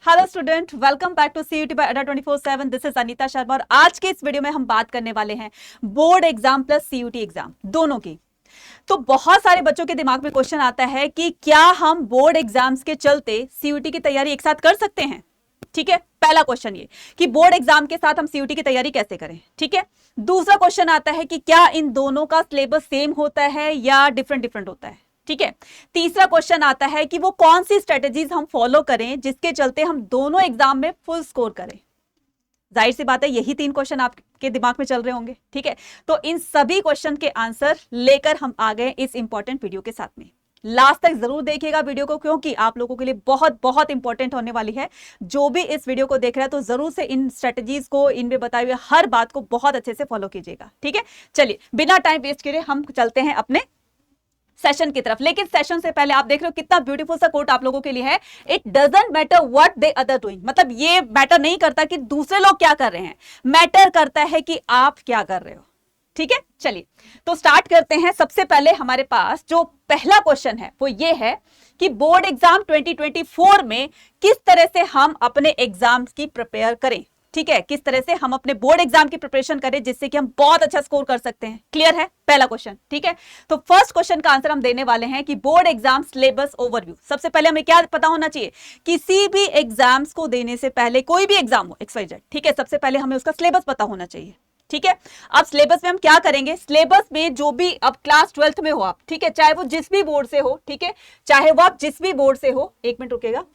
Hello student, welcome back to CUET by Adda 24/7। This is Anita Sharma और आज के इस वीडियो में हम बात करने वाले हैं board exam plus CUET exam दोनों की। तो बहुत सारे बच्चों के दिमाग में क्वेश्चन आता है कि क्या हम बोर्ड एग्जाम्स के चलते सीयूटी की तैयारी एक साथ कर सकते हैं। ठीक है, पहला क्वेश्चन ये कि बोर्ड एग्जाम के साथ हम सीयूटी की तैयारी कैसे करें। ठीक है, दूसरा क्वेश्चन आता है कि क्या इन दोनों का सिलेबस सेम होता है या डिफरेंट डिफरेंट होता है। ठीक है, तीसरा क्वेश्चन आता है कि वो कौन सी स्ट्रेटेजीज हम फॉलो करें जिसके चलते हम दोनों एग्जाम में फुल स्कोर करें। जाहिर सी बात है यही तीन क्वेश्चन आपके दिमाग में चल रहे होंगे। ठीक है, तो इन सभी क्वेश्चन के आंसर लेकर हम आ गए इस इंपॉर्टेंट वीडियो के साथ में। लास्ट तक जरूर देखिएगा वीडियो को, क्योंकि आप लोगों के लिए बहुत बहुत इंपॉर्टेंट होने वाली है। जो भी इस वीडियो को देख रहा है तो जरूर से इन स्ट्रेटेजीज को, इनमें बताए हुए हर बात को बहुत अच्छे से फॉलो कीजिएगा। ठीक है, चलिए बिना टाइम वेस्ट किए हम चलते हैं अपने सेशन की तरफ। लेकिन सेशन से पहले आप देख रहे हो कितना ब्यूटीफुल सा कोट आप लोगों के लिए है। It doesn't matter what they other doing, मतलब ये मैटर नहीं करता कि दूसरे लोग क्या कर रहे हैं, मैटर करता है कि आप क्या कर रहे हो। ठीक है, चलिए तो स्टार्ट करते हैं। सबसे पहले हमारे पास जो पहला क्वेश्चन है वो ये है कि बोर्ड एग्जाम 2024 में किस तरह से हम अपने एग्जाम्स की प्रिपेयर करें। ठीक है, किस तरह से हम अपने बोर्ड एग्जाम की प्रिपरेशन करें जिससे कि हम बहुत अच्छा स्कोर कर सकते हैं। क्लियर है पहला क्वेश्चन। ठीक है, तो फर्स्ट क्वेश्चन का आंसर हम देने वाले हैं कि बोर्ड एग्जाम सिलेबस ओवरव्यू। सबसे पहले हमें क्या पता होना चाहिए, किसी भी एग्जाम्स को देने से पहले, कोई भी एग्जाम हो XYZ, ठीक है, सबसे पहले हमें उसका सिलेबस पता होना चाहिए। ठीक है, अब सिलेबस में हम क्या करेंगे, सिलेबस में जो भी अब क्लास 12th में हो आप, ठीक है, चाहे वो जिस भी बोर्ड से हो, ठीक है, चाहे वो आप जिस भी बोर्ड से हो, एक मिनट रुकेगा,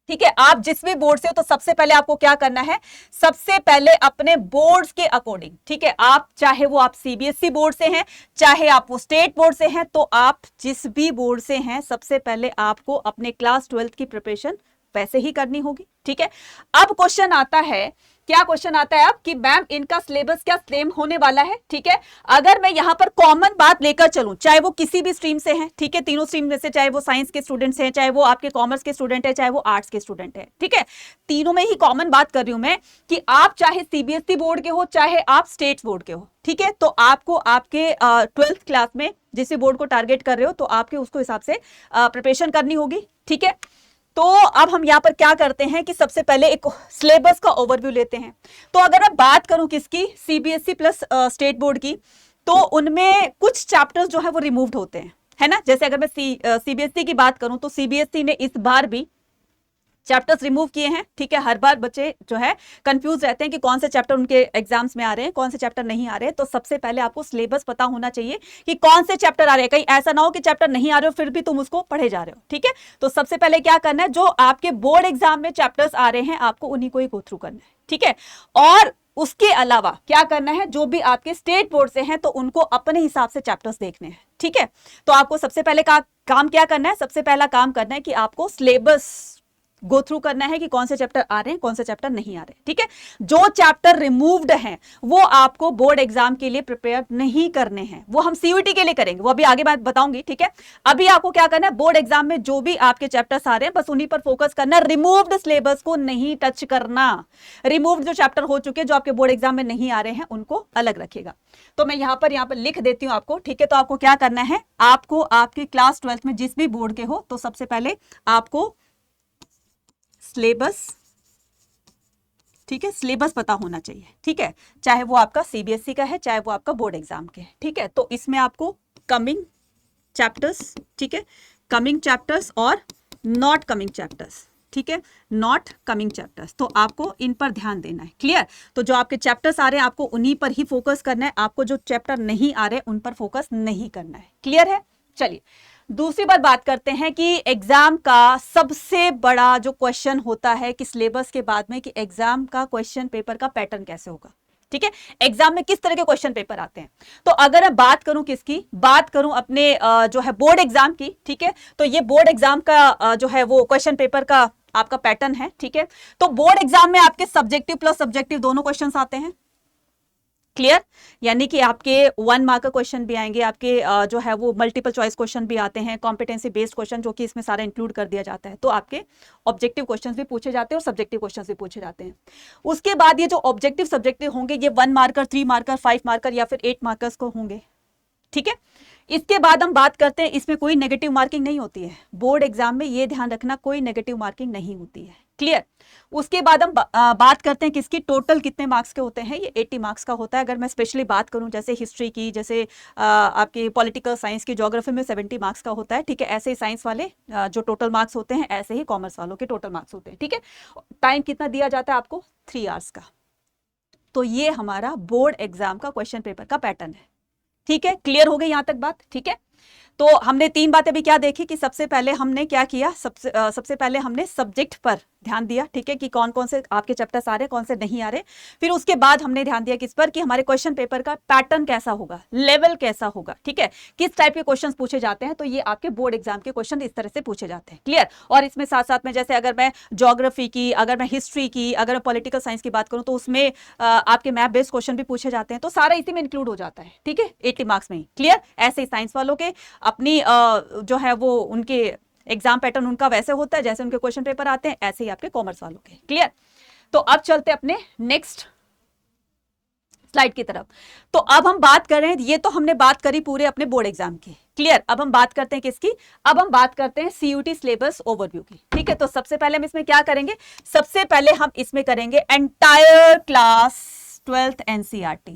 ठीक है, आप जिस भी बोर्ड से हो तो सबसे पहले आपको क्या करना है, सबसे पहले अपने बोर्ड्स के अकॉर्डिंग, ठीक है, आप चाहे वो आप सीबीएसई बोर्ड से हैं, चाहे आप वो स्टेट बोर्ड से हैं, तो आप जिस भी बोर्ड से हैं सबसे पहले आपको अपने क्लास 12th की प्रिपरेशन वैसे ही करनी होगी। ठीक है, अब क्वेश्चन आता है, क्या क्वेश्चन आता है अब कि मैम इनका सिलेबस क्या सेम होने वाला है। ठीक है, अगर मैं यहां पर कॉमन बात लेकर चलूं, चाहे वो किसी भी स्ट्रीम से हैं, ठीक है, तीनों स्ट्रीम में से, चाहे वो साइंस के स्टूडेंट्स हैं, चाहे वो आपके कॉमर्स के स्टूडेंट है, चाहे वो आर्ट्स के स्टूडेंट है, ठीक है, तीनों में ही कॉमन बात कर रही हूं मैं कि आप चाहे सीबीएसई बोर्ड के हो, चाहे आप स्टेट बोर्ड के हो, ठीक है, तो आपको आपके 12th क्लास में जिस भी बोर्ड को टारगेट कर रहे हो तो आपके उसको हिसाब से प्रिपरेशन करनी होगी। ठीक है, तो अब हम यहां पर क्या करते हैं कि सबसे पहले एक सिलेबस का ओवरव्यू लेते हैं। तो अगर मैं बात करूं किसकी, सीबीएसई प्लस स्टेट बोर्ड की, तो उनमें कुछ चैप्टर्स जो है वो रिमूव्ड होते हैं, है ना। जैसे अगर मैं सीबीएसई की बात करूं तो सीबीएसई ने इस बार भी चैप्टर्स रिमूव किए हैं। ठीक है, हर बार बच्चे जो है कंफ्यूज रहते हैं कि कौन से चैप्टर उनके एग्जाम्स में आ रहे हैं, कौन से चैप्टर नहीं आ रहे हैं। तो सबसे पहले आपको सिलेबस पता होना चाहिए कि कौन से चैप्टर आ रहे हैं, कहीं ऐसा ना हो कि चैप्टर नहीं आ रहे हो फिर भी तुम उसको पढ़े जा रहे हो। ठीक है, तो सबसे पहले क्या करना है, जो आपके बोर्ड एग्जाम में चैप्टर्स आ रहे हैं आपको उन्हीं को ही गो थ्रू करना है। ठीक है, और उसके अलावा क्या करना है, जो भी आपके स्टेट बोर्ड से हैं तो उनको अपने हिसाब से चैप्टर्स देखने हैं। ठीक है, तो आपको सबसे पहले काम क्या करना है, सबसे पहला काम करना है कि आपको सिलेबस गो थ्रू करना है कि कौन से चैप्टर आ रहे हैं, कौन से चैप्टर नहीं आ रहे। ठीक है, जो चैप्टर रिमूव्ड हैं वो आपको बोर्ड एग्जाम के लिए प्रिपेयर नहीं करने हैं, वो हम सीयूटी के लिए करेंगे, वो अभी आगे बात बताऊंगी। ठीक है, अभी आपको क्या करना है, बोर्ड एग्जाम में जो भी आपके चैप्टर्स आ रहे हैं बस उन्हीं पर फोकस करना, रिमूव्ड सिलेबस को नहीं टच करना। रिमूव्ड जो चैप्टर हो चुके, जो आपके बोर्ड एग्जाम में नहीं आ रहे हैं उनको अलग रखिएगा। तो मैं यहां पर लिख देती हूं आपको। ठीक है, तो आपको क्या करना है, आपको आपके क्लास 12th में जिस भी बोर्ड के हो तो सबसे पहले आपको सिलेबस, ठीक है, सिलेबस पता होना चाहिए। ठीक है, चाहे वो आपका सीबीएसई का है, चाहे वो आपका बोर्ड एग्जाम के है। ठीक है, तो इसमें आपको कमिंग चैप्टर्स, ठीक है, कमिंग चैप्टर्स और नॉट कमिंग चैप्टर्स, ठीक है, नॉट कमिंग चैप्टर्स, तो आपको इन पर ध्यान देना है। क्लियर, तो जो आपके चैप्टर्स आ रहे हैं आपको उन्हीं पर ही फोकस करना है, आपको जो चैप्टर नहीं आ रहे उन पर फोकस नहीं करना है। क्लियर है, चलिए दूसरी बात करते हैं कि एग्जाम का सबसे बड़ा जो क्वेश्चन होता है कि सिलेबस के बाद में, कि एग्जाम का क्वेश्चन पेपर का पैटर्न कैसे होगा। ठीक है, एग्जाम में किस तरह के क्वेश्चन पेपर आते हैं। तो अगर मैं बात करूं किसकी, बात करूं अपने जो है बोर्ड एग्जाम की, ठीक है, तो ये बोर्ड एग्जाम का जो है वो क्वेश्चन पेपर का आपका पैटर्न है। ठीक है, तो बोर्ड एग्जाम में आपके सब्जेक्टिव प्लस सब्जेक्टिव दोनों क्वेश्चन आते हैं। क्लियर, यानी कि आपके 1 मार्क का क्वेश्चन भी आएंगे, आपके जो है वो मल्टीपल चॉइस क्वेश्चन भी आते हैं, कॉम्पिटेंसी बेस्ड क्वेश्चन जो कि इसमें सारा इंक्लूड कर दिया जाता है। तो आपके ऑब्जेक्टिव क्वेश्चंस भी पूछे जाते हैं और सब्जेक्टिव क्वेश्चंस भी पूछे जाते हैं। उसके बाद ये जो ऑब्जेक्टिव सब्जेक्टिव होंगे ये 1 मार्कर, 3 मार्कर, 5 मार्कर या फिर 8 मार्कर्स को होंगे। ठीक है, इसके बाद हम बात करते हैं, इसमें कोई नेगेटिव मार्किंग नहीं होती है। बोर्ड एग्जाम में ये ध्यान रखना, कोई नेगेटिव मार्किंग नहीं होती है। क्लियर। उसके बाद हम बात करते हैं किसकी, टोटल कितने मार्क्स के होते हैं, ये 80 मार्क्स का होता है। अगर मैं स्पेशली बात करूं जैसे हिस्ट्री की, जैसे आपकी पॉलिटिकल साइंस की, ज्योग्राफी में 70 मार्क्स का होता है, ठीक है। ऐसे ही साइंस वाले जो टोटल मार्क्स होते हैं, ऐसे ही कॉमर्स वालों के टोटल मार्क्स होते हैं, ठीक है। टाइम कितना दिया जाता है आपको, 3 आवर्स का। तो ये हमारा बोर्ड एग्जाम का क्वेश्चन पेपर का पैटर्न है, ठीक है। क्लियर हो गई यहां तक बात, ठीक है। तो हमने 3 बातें भी क्या देखी कि सबसे पहले हमने क्या किया, सबसे पहले हमने सब्जेक्ट पर ध्यान दिया, ठीक है, कि कौन कौन से आपके चैप्टर्स आ रहे हैं, कौन से नहीं आ रहे। फिर उसके बाद हमने ध्यान दिया किस पर, कि हमारे क्वेश्चन पेपर का पैटर्न कैसा होगा, लेवल कैसा होगा, ठीक है, किस टाइप के क्वेश्चंस पूछे जाते हैं। तो ये आपके बोर्ड एग्जाम के क्वेश्चन इस तरह से पूछे जाते हैं, क्लियर। और इसमें साथ साथ में जैसे अगर मैं ज्योग्राफी की, अगर मैं हिस्ट्री की, अगर मैं पॉलिटिकल साइंस की बात करूं तो उसमें आपके मैप बेस्ड क्वेश्चन भी पूछे जाते हैं। तो सारा इसी में इंक्लूड हो जाता है, ठीक है, 80 मार्क्स में ही, क्लियर। ऐसे ही साइंस वालों के अपनी जो है वो उनके एग्जाम पैटर्न उनका वैसे होता है, जैसे उनके क्वेश्चन पेपर आते हैं, ऐसे ही आपके कॉमर्स वालों के, क्लियर। तो अब चलते अपने नेक्स्ट स्लाइड की तरफ। तो अब हम बात कर रहे हैं, ये तो हमने बात करी पूरे अपने बोर्ड एग्जाम की, क्लियर। अब हम बात करते हैं किसकी, अब हम बात करते हैं सीयूटी सिलेबस ओवरव्यू की, ठीक है। तो सबसे पहले हम इसमें क्या करेंगे, सबसे पहले हम इसमें करेंगे एंटायर क्लास 12th एनसीईआरटी।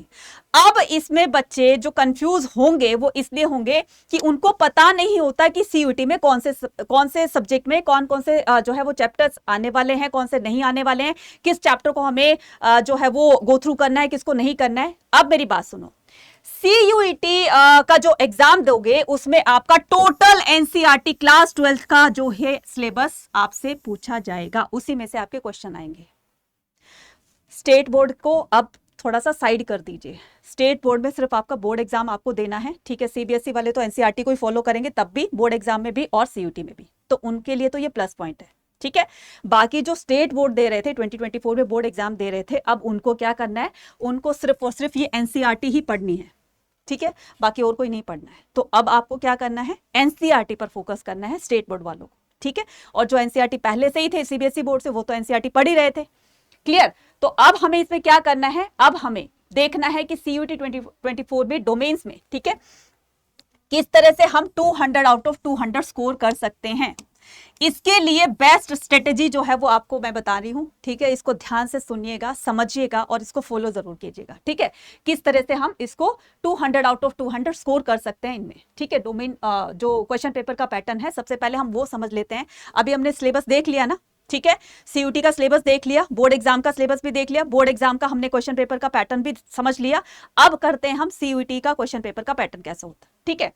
अब इसमें बच्चे जो कंफ्यूज होंगे वो इसलिए होंगे कि उनको पता नहीं होता कि सीयूटी में कौन से सब्जेक्ट में कौन कौन से जो है वो चैप्टर्स आने वाले हैं, कौन से नहीं आने वाले हैं, किस चैप्टर को हमें जो है वो गो थ्रू करना है, किसको नहीं करना है। अब मेरी बात सुनो, सीयूईटी का जो एग्जाम दोगे उसमें आपका टोटल एनसीईआरटी क्लास 12th का जो है सिलेबस आपसे पूछा जाएगा, उसी में से आपके क्वेश्चन आएंगे। स्टेट बोर्ड को अब थोड़ा सा साइड कर दीजिए, स्टेट बोर्ड में सिर्फ आपका बोर्ड एग्जाम आपको देना है, ठीक है। सीबीएसई वाले तो एनसीईआरटी को ही फॉलो करेंगे, तब भी बोर्ड एग्जाम में भी और सीयूटी में भी, तो उनके लिए तो ये प्लस पॉइंट है, ठीक है। बाकी जो स्टेट बोर्ड दे रहे थे 2024 में बोर्ड एग्जाम दे रहे थे, अब उनको क्या करना है, उनको सिर्फ और सिर्फ ये एनसीईआरटी ही पढ़नी है, ठीक है, बाकी और कोई नहीं पढ़ना है। तो अब आपको क्या करना है, एनसीईआरटी पर फोकस करना है स्टेट बोर्ड वालों को, ठीक है। और जो एनसीईआरटी पहले से ही थे सीबीएसई बोर्ड से, वो तो एनसीईआरटी पढ़ ही रहे थे, क्लियर। तो अब हमें इसमें क्या करना है, अब हमें देखना है कि सीयूटी 2024 में डोमेन्स में, ठीक है, किस तरह से हम 200 आउट ऑफ 200 स्कोर कर सकते हैं। इसके लिए बेस्ट स्ट्रेटेजी जो है वो आपको मैं बता रही हूं, ठीक है। इसको ध्यान से सुनिएगा, समझिएगा और इसको फॉलो जरूर कीजिएगा, ठीक है। किस तरह से हम इसको 200 आउट ऑफ 200 स्कोर कर सकते हैं इनमें, ठीक है। डोमेन जो क्वेश्चन पेपर का पैटर्न है, सबसे पहले हम वो समझ लेते हैं। अभी हमने सिलेबस देख लिया ना, ठीक है, सीयूटी का सिलेबस देख लिया, बोर्ड एग्जाम का सिलेबस भी देख लिया, बोर्ड एग्जाम का हमने क्वेश्चन पेपर का पैटर्न भी समझ लिया। अब करते हैं हम सीयूटी का क्वेश्चन पेपर का पैटर्न कैसा होता है, ठीक है।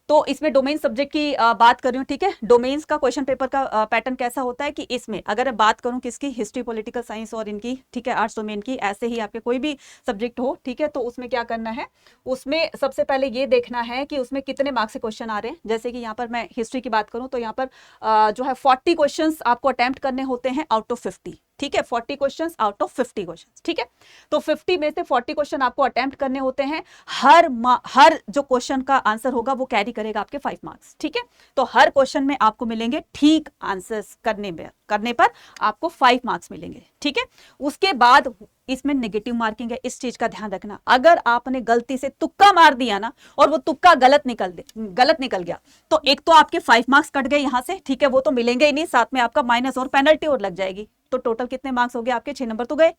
तो इसमें डोमेन सब्जेक्ट की बात कर रही हूँ, ठीक है। डोमेन्स का क्वेश्चन पेपर का पैटर्न कैसा होता है कि इसमें अगर मैं बात करूँ किसकी, हिस्ट्री, पॉलिटिकल साइंस और इनकी, ठीक है, आर्ट्स डोमेन की, ऐसे ही आपके कोई भी सब्जेक्ट हो, ठीक है। तो उसमें क्या करना है, उसमें सबसे पहले ये देखना है कि उसमें कितने मार्क्स के क्वेश्चन आ रहे हैं। जैसे कि यहाँ पर मैं हिस्ट्री की बात करूँ तो यहाँ पर जो है 40 क्वेश्चन आपको अटेम्प्ट करने होते हैं आउट ऑफ 50, ठीक है। 40 क्वेश्चंस आउट ऑफ 50 क्वेश्चंस, ठीक है। तो 50 में से 40 क्वेश्चन आपको अटेम्प्ट करने होते हैं। हर जो क्वेश्चन का आंसर होगा वो कैरी करेगा आपके 5 मार्क्स, ठीक है। तो हर क्वेश्चन में आपको मिलेंगे ठीक आंसर्स करने पर आपको 5 मार्क्स मिलेंगे, ठीक है। उसके बाद इसमें नेगेटिव मार्किंग है, इस चीज का ध्यान रखना। अगर आपने गलती से तुक्का मार दिया ना और वो तुक्का गलत निकल गया, तो एक तो आपके 5 मार्क्स कट गए यहां से, ठीक है, वो तो मिलेंगे ही नहीं, साथ में आपका माइनस और पेनल्टी और लग जाएगी। तो टोटल कितने मार्क्स हो गए आपके, 6 नंबर तो गए,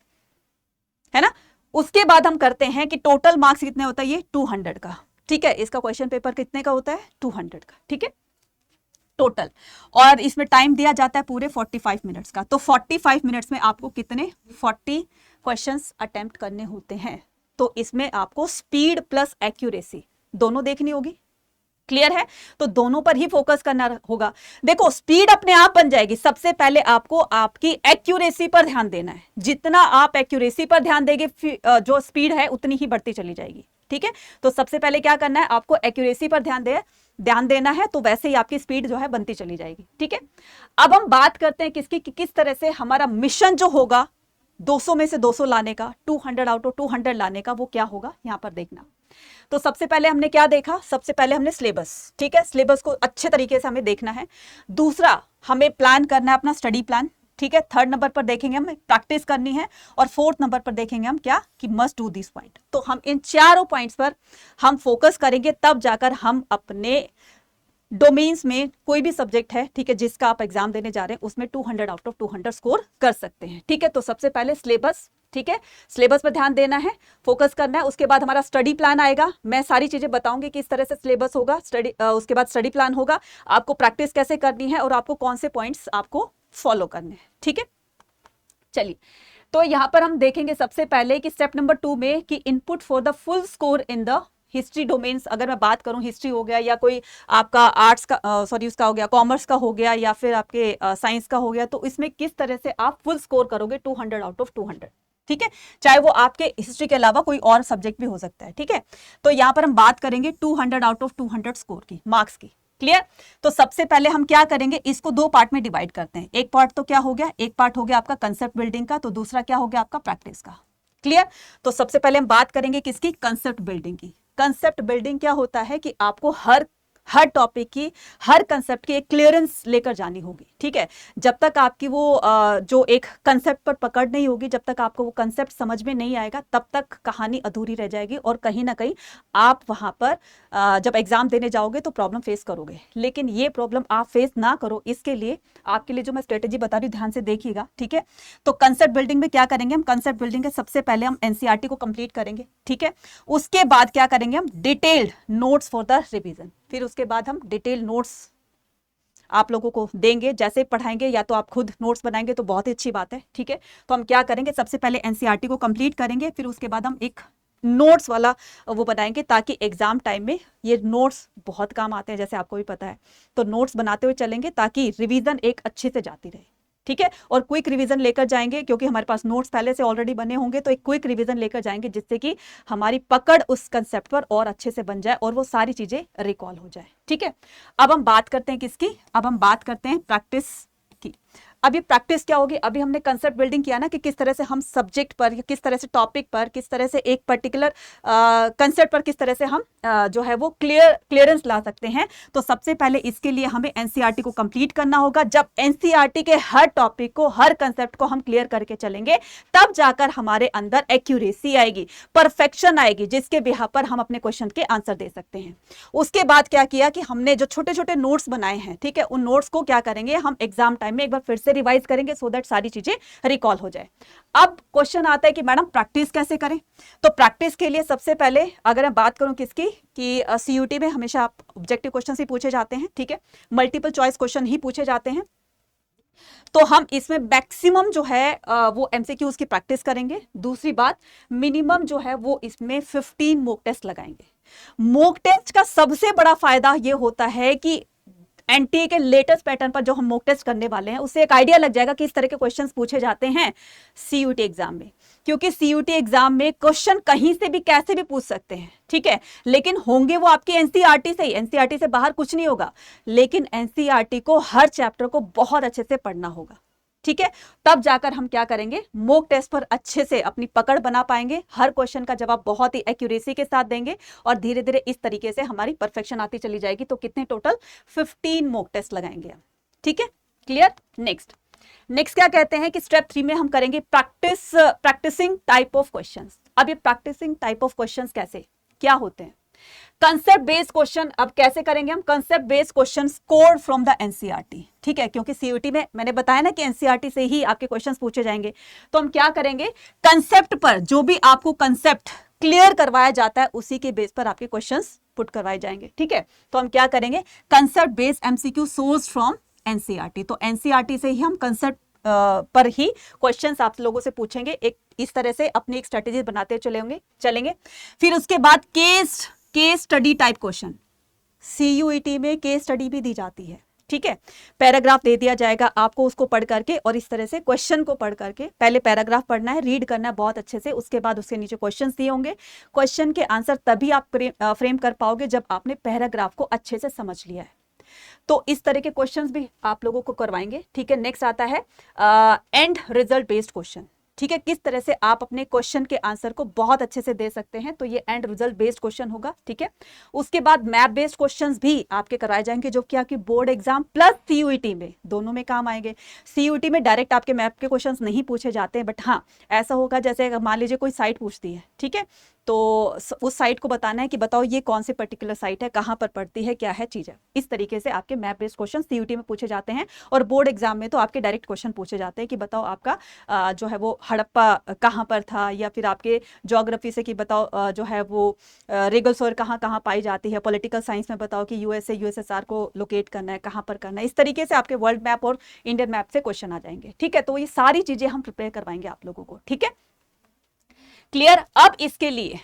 है ना। उसके बाद हम करते हैं कि टोटल मार्क्स कितने होता है, ये 200 का, ठीक है। इसका क्वेश्चन पेपर कितने का होता है, 200 का, ठीक है, टोटल। और इसमें टाइम दिया जाता है पूरे 45 मिनट्स का। तो 45 मिनट्स में आपको कितने 40 क्वेश्चंस अटेम्प्ट करने होते हैं। तो इसमें आपको स्पीड प्लस एक्यूरेसी दोनों देखनी होगी, क्लियर है। तो दोनों पर ही फोकस करना होगा। देखो स्पीड अपने आप बन जाएगी, सबसे पहले आपको आपकी एक्यूरेसी पर ध्यान देना है। जितना आप एक्यूरेसी पर ध्यान देंगे जो स्पीड है उतनी ही बढ़ती चली जाएगी, ठीक है। तो सबसे पहले क्या करना है, आपको एक्यूरेसी पर ध्यान देना है, तो वैसे ही आपकी स्पीड जो है बनती चली जाएगी, ठीक है। अब हम बात करते हैं किसकी, किस तरह से हमारा मिशन जो होगा 200 में से 200 लाने का, 200 आउट ऑफ 200 लाने का, वो क्या होगा यहां पर देखना। तो सबसे पहले हमने क्या देखा, सबसे पहले हमने सिलेबस, ठीक है, सिलेबस को अच्छे तरीके से हमें देखना है। दूसरा हमें प्लान करना है अपना स्टडी प्लान, ठीक है। 3rd नंबर पर देखेंगे हमें प्रैक्टिस करनी है, और 4th नंबर पर देखेंगे हम क्या कि मस्ट डू दिस पॉइंट। तो हम इन चारों पॉइंट्स पर हम फोकस करेंगे, तब जाकर हम अपने डोमेन्स में कोई भी सब्जेक्ट है, ठीक है, जिसका आप एग्जाम देने जा रहे हैं उसमें 200 आउट ऑफ 200 स्कोर कर सकते हैं, ठीक है। तो सबसे पहले सिलेबस, ठीक है, सिलेबस पर ध्यान देना है, फोकस करना है। उसके बाद हमारा स्टडी प्लान आएगा, मैं सारी चीजें बताऊंगी कि इस तरह से सिलेबस होगा, स्टडी उसके बाद स्टडी प्लान होगा, आपको प्रैक्टिस कैसे करनी है और आपको कौन से पॉइंट्स आपको फॉलो करने हैं, ठीक है। चलिए, तो यहां पर हम देखेंगे सबसे पहले कि स्टेप नंबर 2 में कि input for the full score in the history domains, अगर मैं बात करूं हिस्ट्री हो गया या कोई आपका आर्ट्स का सॉरी उसका हो गया, कॉमर्स का हो गया या फिर आपके साइंस का हो गया, तो इसमें किस तरह से आप फुल स्कोर करोगे 200 आउट ऑफ 200, ठीक है, चाहे वो आपके हिस्ट्री के अलावा कोई और सब्जेक्ट भी हो सकता है, ठीक है। तो यहां पर हम बात करेंगे 200 आउट ऑफ 200 स्कोर की, मार्क्स की, क्लियर। तो सबसे पहले हम क्या करेंगे, इसको 2 पार्ट में डिवाइड करते हैं। एक पार्ट तो क्या हो गया, एक पार्ट हो गया आपका कंसेप्ट बिल्डिंग का, तो दूसरा क्या हो गया आपका प्रैक्टिस का, क्लियर। तो सबसे पहले हम बात करेंगे किसकी, कंसेप्ट बिल्डिंग की। कंसेप्ट बिल्डिंग क्या होता है कि आपको हर टॉपिक की, हर कंसेप्ट की एक क्लियरेंस लेकर जानी होगी, ठीक है। जब तक आपकी वो जो एक कंसेप्ट पर पकड़ नहीं होगी, जब तक आपको वो कंसेप्ट समझ में नहीं आएगा, तब तक कहानी अधूरी रह जाएगी और कहीं ना कहीं आप वहां पर जब एग्जाम देने जाओगे तो प्रॉब्लम फेस करोगे। लेकिन ये प्रॉब्लम आप फेस ना करो, इसके लिए आपके लिए जो मैं स्ट्रेटेजी बता रही हूँ ध्यान से देखिएगा, ठीक है। तो कंसेप्ट बिल्डिंग में क्या करेंगे हम, कंसेप्ट बिल्डिंग के सबसे पहले हम एनसीईआरटी को कंप्लीट करेंगे, ठीक है। उसके बाद क्या करेंगे हम, detailed notes for the revision, फिर उसके बाद हम डिटेल नोट्स आप लोगों को देंगे, जैसे पढ़ाएंगे या तो आप खुद नोट्स बनाएंगे तो बहुत ही अच्छी बात है, ठीक है। तो हम क्या करेंगे, सबसे पहले एनसीईआरटी को कंप्लीट करेंगे, फिर उसके बाद हम एक नोट्स वाला वो बनाएंगे, ताकि एग्जाम टाइम में ये नोट्स बहुत काम आते हैं, जैसे आपको भी पता है। तो नोट्स बनाते हुए चलेंगे ताकि रिवीजन एक अच्छे से जाती रहे, ठीक है। और क्विक रिवीजन लेकर जाएंगे, क्योंकि हमारे पास नोट्स पहले से ऑलरेडी बने होंगे, तो एक क्विक रिवीजन लेकर जाएंगे जिससे कि हमारी पकड़ उस कंसेप्ट पर और अच्छे से बन जाए और वो सारी चीजें रिकॉल हो जाए, ठीक है। अब हम बात करते हैं किसकी, अब हम बात करते हैं प्रैक्टिस की। अब ये प्रैक्टिस क्या होगी, अभी हमने कंसेप्ट बिल्डिंग किया ना कि किस तरह से हम सब्जेक्ट पर या किस तरह से टॉपिक पर, किस तरह से एक पर्टिकुलर कंसेप्ट पर किस तरह से हम जो है वो क्लियरेंस ला सकते हैं। तो सबसे पहले इसके लिए हमें एनसीईआरटी को कंप्लीट करना होगा। जब एनसीईआरटी के हर टॉपिक को, हर कंसेप्ट को हम क्लियर करके चलेंगे, तब जाकर हमारे अंदर एक्यूरेसी आएगी, परफेक्शन आएगी, जिसके बिहाफ पर हम अपने क्वेश्चन के आंसर दे सकते हैं। उसके बाद क्या किया कि हमने जो छोटे छोटे नोट्स बनाए हैं, ठीक है, उन नोट्स को क्या करेंगे हम एग्जाम टाइम में एक बार फिर से रिवाइज करेंगे, सो दैट सारी चीजें रिकॉल हो जाए। अब क्वेश्चन आता है कि मैडम प्रैक्टिस कैसे करें। तो प्रैक्टिस के लिए सबसे पहले अगर मैं बात करूं किसकी, कि सीयूटी में हमेशा आप ऑब्जेक्टिव क्वेश्चन ही पूछे जाते हैं, ठीक है, मल्टीपल चॉइस क्वेश्चन ही पूछे जाते हैं। तो हम इसमें मैक्सिमम जो है वो एमसीक्यूज की प्रैक्टिस करेंगे। दूसरी बात, मिनिमम जो है वो इसमें 15 मॉक टेस्ट लगाएंगे। मॉक टेस्ट का सबसे बड़ा फायदा ये होता है कि एनटीए के लेटेस्ट पैटर्न पर जो हम मॉक टेस्ट करने वाले हैं, उससे एक आइडिया लग जाएगा कि इस तरह के क्वेश्चंस पूछे जाते हैं सीयूटी एग्जाम में। क्योंकि सीयूटी एग्जाम में क्वेश्चन कहीं से भी कैसे भी पूछ सकते हैं, ठीक है, लेकिन होंगे वो आपकी एनसीईआरटी से ही, एनसीईआरटी से बाहर कुछ नहीं होगा। लेकिन एनसीईआरटी को हर चैप्टर को बहुत अच्छे से पढ़ना होगा, ठीक है। तब जाकर हम क्या करेंगे, मॉक टेस्ट पर अच्छे से अपनी पकड़ बना पाएंगे, हर क्वेश्चन का जवाब बहुत ही एक्यूरेसी के साथ देंगे और धीरे धीरे इस तरीके से हमारी परफेक्शन आती चली जाएगी। तो कितने टोटल 15 मॉक टेस्ट लगाएंगे हम, ठीक है, क्लियर। नेक्स्ट क्या कहते हैं कि स्टेप 3 में हम करेंगे प्रैक्टिसिंग टाइप ऑफ क्वेश्चंस। अब ये प्रैक्टिसिंग टाइप ऑफ क्वेश्चंस कैसे क्या होते हैं, कंसेप्ट बेस्ड क्वेश्चन। अब कैसे करेंगे हम concept based question scored from the NCERT, ठीक है, क्योंकि सीयूटी में मैंने बताया ना कि एनसीईआरटी से ही आपके क्वेश्चंस पूछे जाएंगे। तो हम क्या करेंगे, कंसेप्ट पर जो भी आपको कंसेप्ट क्लियर करवाया जाता है उसी के बेस पर आपके क्वेश्चंस पुट करवाए जाएंगे, ठीक है। तो हम क्या करेंगे, concept based MCQ source from NCERT. तो एनसीईआरटी से ही हम कंसेप्ट पर ही क्वेश्चंस आप लोगों से पूछेंगे। एक इस तरह से अपनी एक स्ट्रेटेजी बनाते चलेंगे। फिर उसके बाद case study type question, CUET में केस स्टडी भी दी जाती है, ठीक है। पैराग्राफ दे दिया जाएगा आपको, उसको पढ़ करके और इस तरह से क्वेश्चन को पढ़ करके, पहले पैराग्राफ पढ़ना है, रीड करना है बहुत अच्छे से, उसके बाद उसके नीचे क्वेश्चंस दिए होंगे। क्वेश्चन के आंसर तभी आप फ्रेम कर पाओगे जब आपने पैराग्राफ को अच्छे से समझ लिया है। तो इस तरह के क्वेश्चंस भी आप लोगों को करवाएंगे, ठीक है। नेक्स्ट आता है एंड रिजल्ट बेस्ड क्वेश्चन। ठीक है, किस तरह से आप अपने क्वेश्चन के आंसर को बहुत अच्छे से दे सकते हैं। तो ये एंड रिजल्ट बेस्ड क्वेश्चन होगा, ठीक है। उसके बाद मैप बेस्ड क्वेश्चंस भी आपके कराए जाएंगे, जो कि आपकी बोर्ड एग्जाम प्लस सीयूईटी में दोनों में काम आएंगे। सीयूईटी में डायरेक्ट आपके मैप के क्वेश्चंस नहीं पूछे जाते हैं, बट हाँ ऐसा होगा जैसे मान लीजिए कोई साइट पूछती है, ठीक है, तो उस साइट को बताना है कि बताओ ये कौन सी पर्टिकुलर साइट है, कहाँ पर पड़ती है, क्या है चीज़ है। इस तरीके से आपके मैप बेस्ड क्वेश्चन सीयूटी में पूछे जाते हैं। और बोर्ड एग्जाम में तो आपके डायरेक्ट क्वेश्चन पूछे जाते हैं कि बताओ आपका जो है वो हड़प्पा कहाँ पर था, या फिर आपके ज्योग्राफी से कि बताओ जो है वो रेगल सोर कहाँ कहाँ पाई जाती है। पॉलिटिकल साइंस में बताओ कि यूएसए यूएसएसआर को लोकेट करना है, कहाँ पर करना है। इस तरीके से आपके वर्ल्ड मैप और इंडियन मैप से क्वेश्चन आ जाएंगे, ठीक है। तो ये सारी चीजें हम प्रिपेयर करवाएंगे आप लोगों को, ठीक है, क्लियर। अब इसके लिए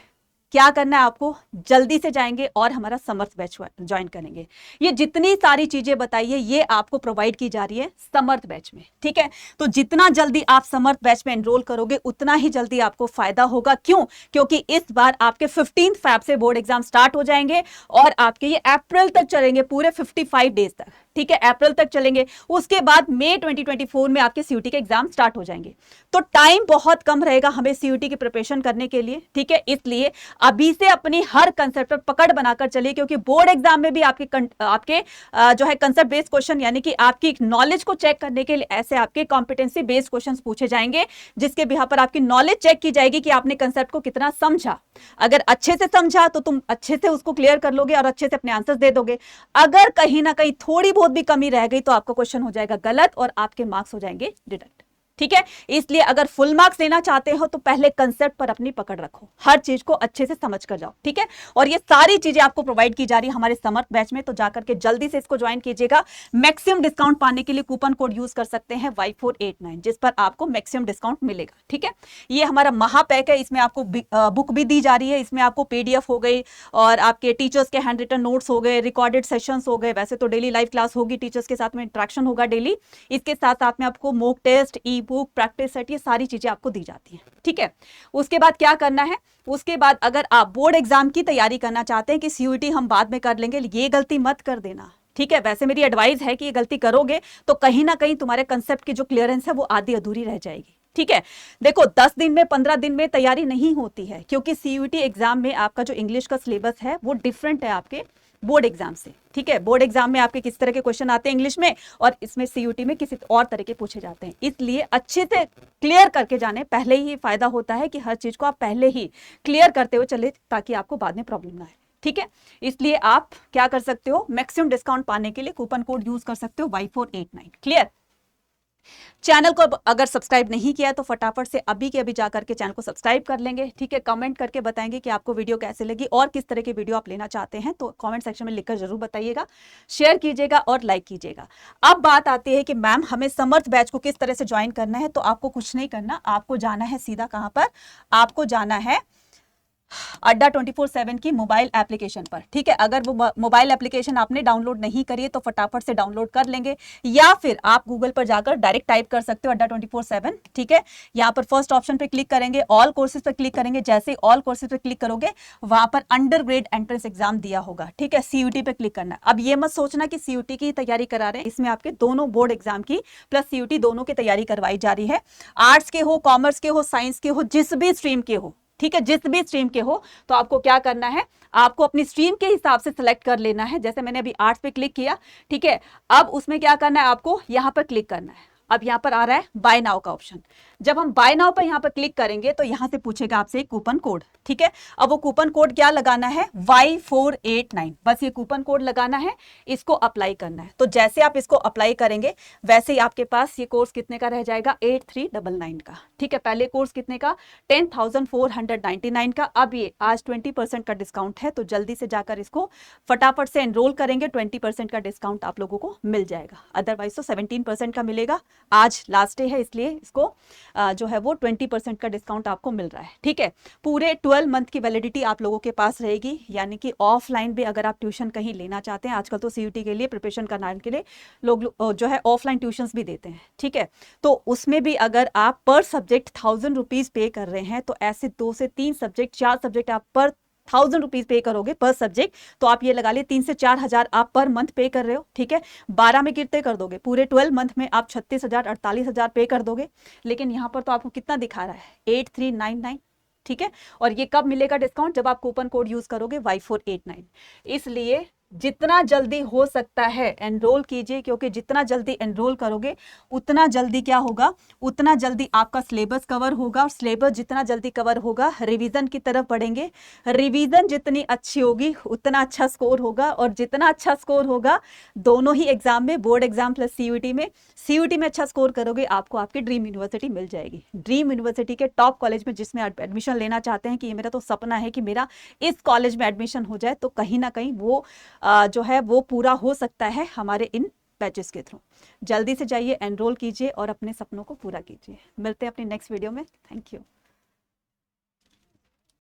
क्या करना है आपको, जल्दी से जाएंगे और हमारा समर्थ बैच ज्वाइन करेंगे। ये जितनी सारी चीजें बताई है ये आपको प्रोवाइड की जा रही है समर्थ बैच में, ठीक है। तो जितना जल्दी आप समर्थ बैच में एनरोल करोगे उतना ही जल्दी आपको फायदा होगा। क्यों? क्योंकि इस बार आपके 15 फैब से बोर्ड एग्जाम स्टार्ट हो जाएंगे और आपके ये अप्रैल तक चलेंगे, पूरे 55 डेज तक, ठीक है, अप्रैल तक चलेंगे। उसके बाद मई 2024 में आपके सीयूटी के एग्जाम स्टार्ट हो जाएंगे। तो टाइम बहुत कम रहेगा हमें सीयूटी की प्रिपरेशन करने के लिए, ठीक है। इसलिए अभी से अपनी हर कंसेप्ट पर पकड़ बनाकर चलिए, क्योंकि बोर्ड एग्जाम में भी आपके जो है कंसेप्ट बेस्ड क्वेश्चन, यानी कि आपकी नॉलेज को चेक करने के लिए ऐसे आपके कॉम्पिटेंसी बेस्ड क्वेश्चंस पूछे जाएंगे, जिसके बिहाफ पर आपकी नॉलेज चेक की जाएगी कि आपने कंसेप्ट को कितना समझा। अगर अच्छे से समझा तो तुम अच्छे से उसको क्लियर कर लोगे और अच्छे से अपने आंसर दे दोगे। अगर कहीं ना कहीं थोड़ी बहुत भी कमी रह गई तो आपका क्वेश्चन हो जाएगा गलत और आपके मार्क्स हो जाएंगे डिडक्ट, ठीक है। इसलिए अगर फुल मार्क्स लेना चाहते हो तो पहले कंसेप्ट पर अपनी पकड़ रखो, हर चीज को अच्छे से समझ कर जाओ, ठीक है। और ये सारी चीजें आपको प्रोवाइड की जा रही है हमारे समर्थ बैच में, तो जाकर के जल्दी से इसको ज्वाइन कीजिएगा। मैक्सिमम डिस्काउंट पाने के लिए कूपन कोड यूज कर सकते हैं Y489, जिस पर आपको मैक्सिमम डिस्काउंट मिलेगा, ठीक है। ये हमारा महापैक है, इसमें आपको बुक भी दी जा रही है, इसमें आपको PDF हो गई और आपके टीचर्स के हैंड रिटन नोट्स हो गए, रिकॉर्डेड सेशंस हो गए। वैसे तो डेली लाइव क्लास होगी, टीचर्स के साथ में इंटरेक्शन होगा डेली। इसके साथ साथ में आपको mock test, e book, practice set, ये सारी चीजें आपको दी जाती हैं, ठीक है। उसके बाद क्या करना है, उसके बाद अगर आप बोर्ड एग्जाम की तैयारी करना चाहते हैं कि सीयूटी हम बाद में कर लेंगे, ये गलती मत कर देना, ठीक है। वैसे मेरी एडवाइस है कि ये गलती करोगे तो कहीं ना कहीं तुम्हारे कंसेप्ट की जो क्लियरेंस है वो आधी अधूरी रह जाएगी, ठीक है। देखो 10 दिन में 15 दिन में तैयारी नहीं होती है, क्योंकि सीयूटी एग्जाम में आपका जो इंग्लिश का सिलेबस है वो डिफरेंट है आपके बोर्ड एग्जाम से, ठीक है। बोर्ड एग्जाम में आपके किस तरह के क्वेश्चन आते हैं इंग्लिश में, और इसमें सीयूटी में किसी और तरह के पूछे जाते हैं। इसलिए अच्छे से क्लियर करके जाने, पहले ही फायदा होता है कि हर चीज को आप पहले ही क्लियर करते हुए चले, ताकि आपको बाद में प्रॉब्लम ना आए, ठीक है। इसलिए आप क्या कर सकते हो, मैक्सिमम डिस्काउंट पाने के लिए कूपन कोड यूज कर सकते हो Y489, क्लियर। चैनल को अगर सब्सक्राइब नहीं किया तो फटाफट से अभी के अभी जाकर के चैनल को सब्सक्राइब कर लेंगे, ठीक है। कमेंट करके बताएंगे कि आपको वीडियो कैसे लगी और किस तरह की वीडियो आप लेना चाहते हैं, तो कमेंट सेक्शन में लिखकर जरूर बताइएगा, शेयर कीजिएगा और लाइक कीजिएगा। अब बात आती है कि मैम हमें समर्थ बैच को किस तरह से ज्वाइन करना है। तो आपको कुछ नहीं करना, आपको जाना है सीधा कहां पर, आपको जाना है अड्डा 24/7 की मोबाइल एप्लीकेशन पर, ठीक है। अगर वो मोबाइल एप्लीकेशन आपने डाउनलोड नहीं करी है तो फटाफट से डाउनलोड कर लेंगे, या फिर आप गूगल पर जाकर डायरेक्ट टाइप कर सकते हो अड्डा 24/7, ठीक है। यहाँ पर फर्स्ट ऑप्शन पे क्लिक करेंगे, ऑल कोर्सेज पर क्लिक करेंगे। जैसे ही ऑल कोर्सेज पर क्लिक करोगे वहां पर अंडर ग्रेड एंट्रेंस एग्जाम दिया होगा, ठीक है। सीयूटी पे क्लिक करना है। अब ये मत सोचना कि सीयूटी की तैयारी करा रहे हैं, इसमें आपके दोनों बोर्ड एग्जाम की प्लस सीयूटी दोनों की तैयारी करवाई जा रही है। आर्ट्स के हो, कॉमर्स के हो, साइंस के हो, जिस भी स्ट्रीम के हो, ठीक है, जिस भी स्ट्रीम के हो, तो आपको क्या करना है, आपको अपनी स्ट्रीम के हिसाब से सिलेक्ट कर लेना है। जैसे मैंने अभी आर्ट्स पे क्लिक किया, ठीक है। अब उसमें क्या करना है, आपको यहां पर क्लिक करना है। अब यहां पर आ रहा है बाय नाउ का ऑप्शन। जब हम बाय नाउ पर यहां पर क्लिक करेंगे तो यहां से पूछेगा आपसे एक कूपन कोड, ठीक है। अब वो कूपन कोड क्या लगाना है, Y489, बस ये कूपन कोड लगाना है, इसको अप्लाई करना है। तो जैसे आप इसको अप्लाई करेंगे वैसे ही आपके पास ये कोर्स कितने का रह जाएगा, 8399 का, ठीक है। पहले कोर्स कितने का, 10,499 का। अब ये आज 20% का डिस्काउंट है, तो जल्दी से जाकर इसको फटाफट से एनरोल करेंगे, 20% का डिस्काउंट आप लोगों को मिल जाएगा। अदरवाइज तो 17% का मिलेगा। आज लास्ट डे है, इसलिए इसको जो है वो 20% का डिस्काउंट आपको मिल रहा है, ठीक है। पूरे 12 मंथ की वैलिडिटी आप लोगों के पास रहेगी, यानी कि ऑफलाइन भी अगर आप ट्यूशन कहीं लेना चाहते हैं, आजकल तो सीयूटी के लिए प्रिपरेशन करने के लिए लोग जो है ऑफलाइन ट्यूशंस भी देते हैं, ठीक है। तो उसमें भी अगर आप पर सब्जेक्ट 1000 रुपीज पे कर रहे हैं, तो ऐसे 2 से 3 सब्जेक्ट, 4 सब्जेक्ट आप पर 1,000 रुपीज पे करोगे पर सब्जेक्ट, तो आप ये लगा लिए 3 से 4 हजार आप पर मंथ पे कर रहे हो, ठीक है। 12 में कितने कर दोगे, पूरे 12 मंथ में आप 36,000 48,000 पे कर दोगे। लेकिन यहाँ पर तो आपको कितना दिखा रहा है 8399, ठीक है। और ये कब मिलेगा डिस्काउंट, जब आप कूपन कोड यूज करोगे Y489। इसलिए जितना जल्दी हो सकता है एनरोल कीजिए, क्योंकि जितना जल्दी एनरोल करोगे उतना जल्दी क्या होगा, उतना जल्दी आपका सिलेबस कवर होगा, और सिलेबस जितना जल्दी कवर होगा रिवीजन की तरफ बढ़ेंगे। रिवीजन जितनी अच्छी होगी उतना अच्छा स्कोर होगा, और जितना अच्छा स्कोर होगा दोनों ही एग्जाम में, बोर्ड एग्जाम प्लस सीयूटी में अच्छा स्कोर करोगे, आपको आपकी ड्रीम यूनिवर्सिटी मिल जाएगी। ड्रीम यूनिवर्सिटी के टॉप कॉलेज में जिसमें एडमिशन लेना चाहते हैं कि ये मेरा तो सपना है कि मेरा इस कॉलेज में एडमिशन हो जाए, तो कहीं ना कहीं वो जो है वो पूरा हो सकता है हमारे इन बैचेस के थ्रू। जल्दी से जाइए, एनरोल कीजिए और अपने सपनों को पूरा कीजिए। मिलते हैं अपनी नेक्स्ट वीडियो में। Thank you.